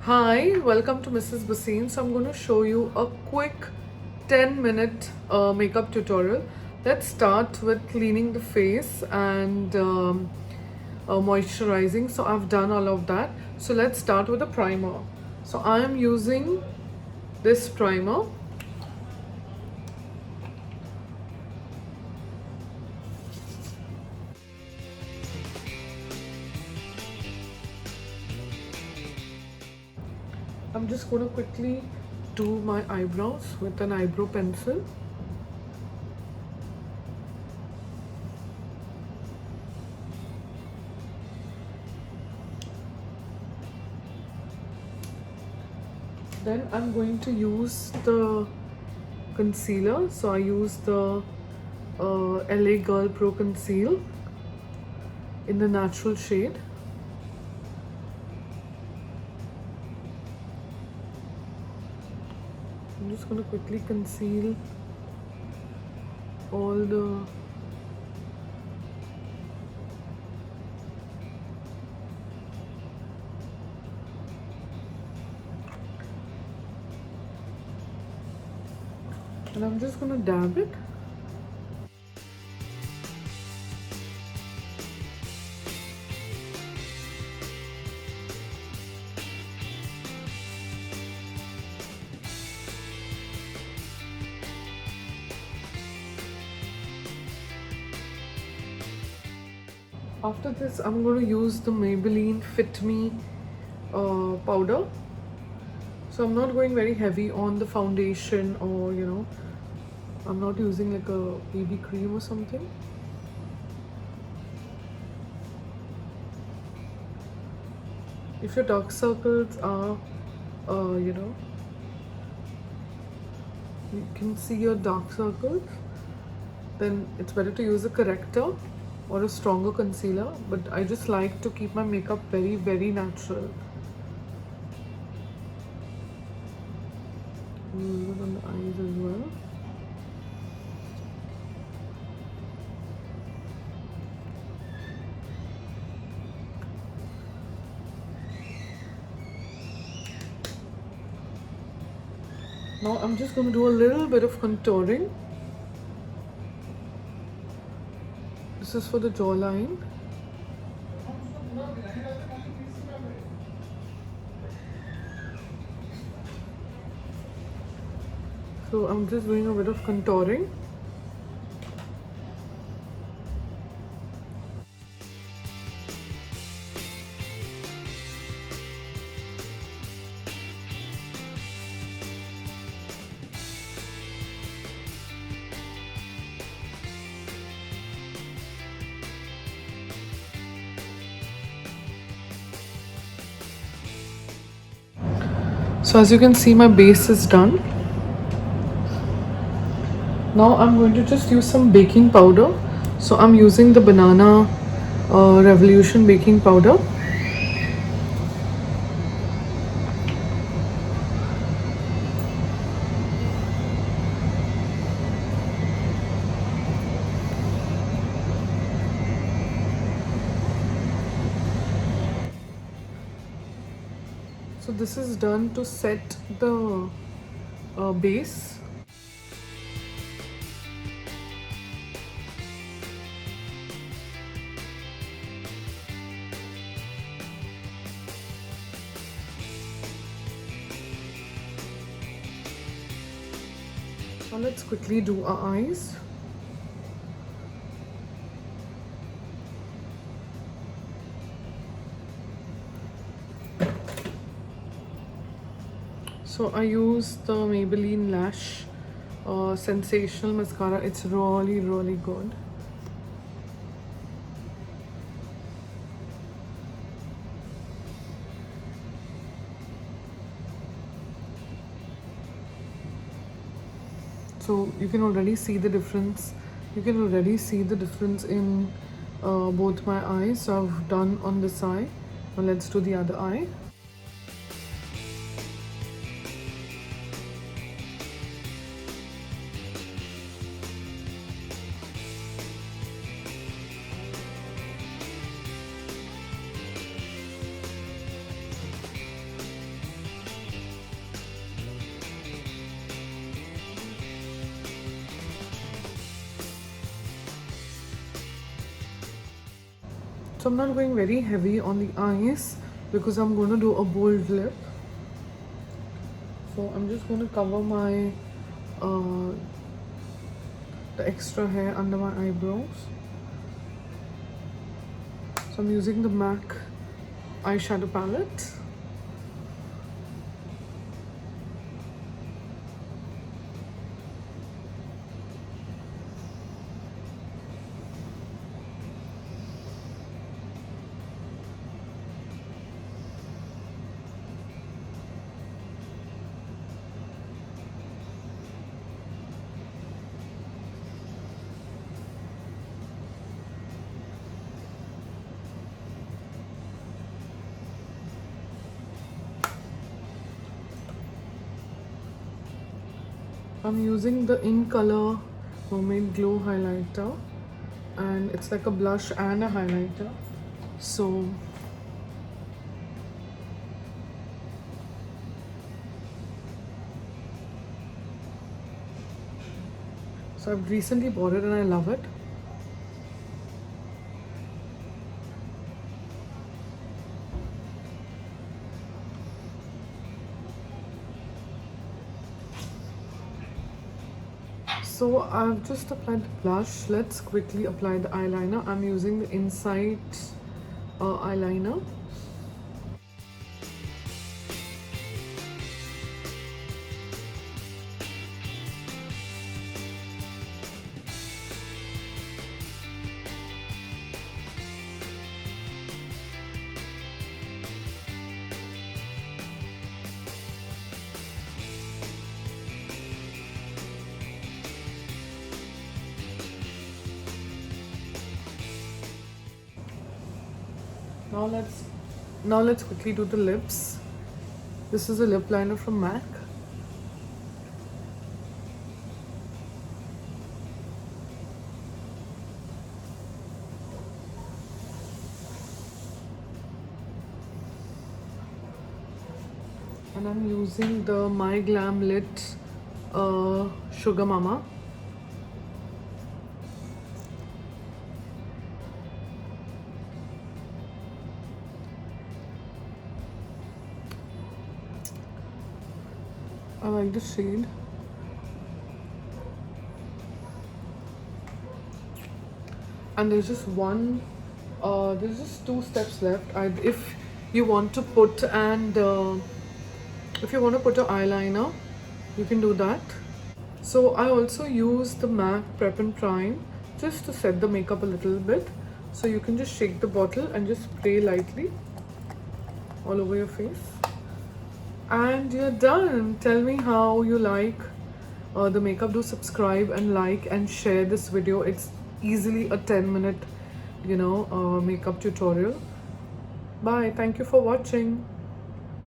Hi, welcome to Mrs. Basin. So I'm going to show you a quick 10-minute makeup tutorial. Let's start with cleaning the face and moisturizing. So I've done all of that. So let's start with a primer. So I am using this primer. I'm just going to quickly do my eyebrows with an eyebrow pencil. Then I'm going to use the concealer. So I use the LA Girl Pro Conceal in the natural shade. I'm just going to quickly conceal all the and I'm just going to dab it. After this, I'm going to use the Maybelline Fit Me powder. So I'm not going very heavy on the foundation, or I'm not using like a BB cream or something. If your dark circles are, you can see your dark circles, then it's better to use a corrector or a stronger concealer. But I just like to keep my makeup very, very natural. Use it on the eyes as well. Now I'm just going to do a little bit of contouring. This is for the jawline. So I'm just doing a bit of contouring. So as you can see, my base is done. Now I'm going to just use some baking powder. So I'm using the Banana Revolution baking powder. So this is done to set the base. Now let's quickly do our eyes. So I use the Maybelline Lash Sensational Mascara. It's really, really good. So you can already see the difference. You can already see the difference in both my eyes. So I've done on this eye. Now let's do the other eye. So I'm not going very heavy on the eyes because I'm going to do a bold lip. So I'm just going to cover my the extra hair under my eyebrows. So I'm using the MAC eyeshadow palette. I'm using the In Color Mermaid Glow highlighter, and it's like a blush and a highlighter. So I've recently bought it and I love it. So I've just applied the blush. Let's quickly apply the eyeliner. I'm using the Insight eyeliner. Now let's quickly do the lips. This is a lip liner from MAC. And I'm using the My Glam Lit Sugar Mama. I like the shade. And there's just there's just 2 steps left. If you want to put if you want to put an eyeliner, you can do that. So I also use the MAC Prep and Prime just to set the makeup a little bit. So you can just shake the bottle and just spray lightly all over your face. And you're done. Tell me how you like the makeup. Do subscribe and like and share this video. It's easily a 10-minute makeup tutorial. Bye. Thank you for watching.